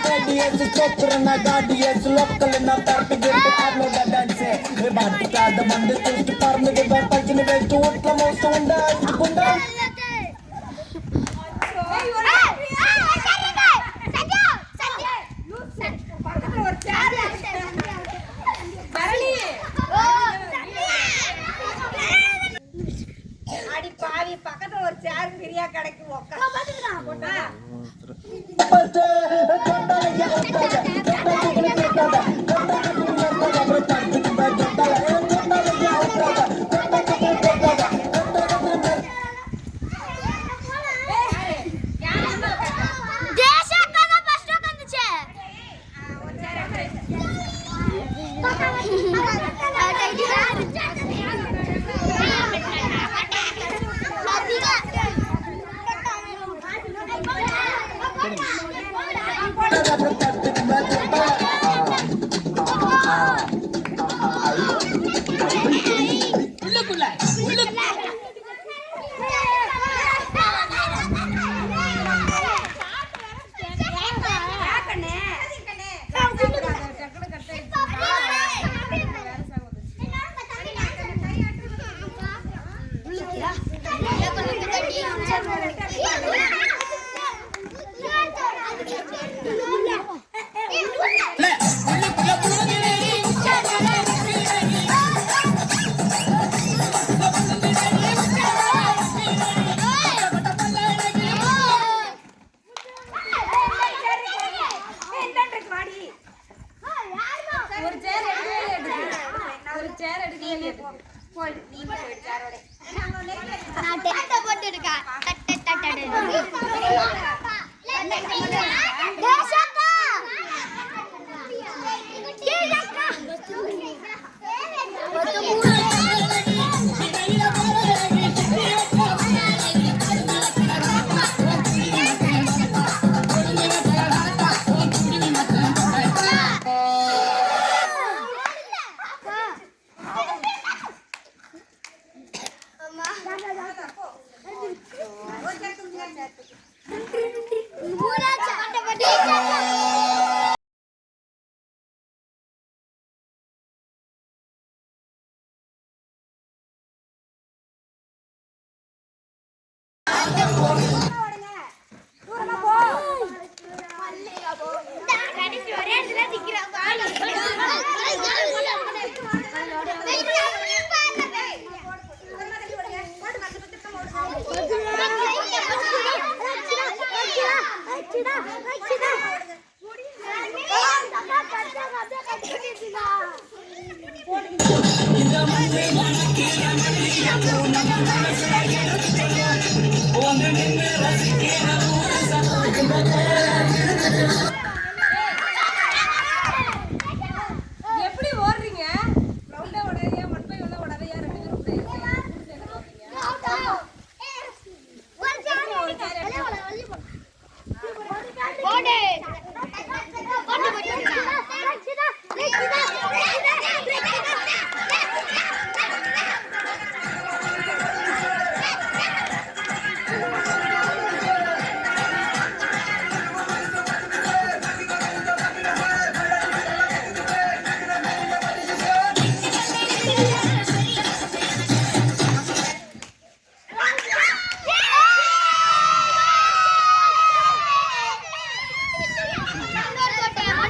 ADS चोकर ना गाड़ीएस local ना पैट गिफ्ट आपलो दा डांस बात का द मंद चुस्ट परने के बैठ पचने वे चोट ला मो सोंडा गुंडा அடி பாவி பக்கத்துல ஒரு சேர் ஃப்ரீயா கிடைக்கு உட்கார் போட்டா பச்ச கொண்டா யா உட்கார் கொண்டா குல கேட்டாடா கொண்டா குல கேட்டாடா bro தட்டு பேட் கொண்டா கொண்டா யா உட்கார் கொண்டா குல கேட்டாடா கொண்டா குல தேசக்கன ஃபர்ஸ்ட் உட்கார்ந்துச்சே ஒரு சேர் போய் நீ போய் சேரோட நான் டெட்ட போட்டு இருக்கா டட்ட டட்ட தேசக்கா पूरा चटपटी இந்த மண்ணே மனக்கே மண்ணே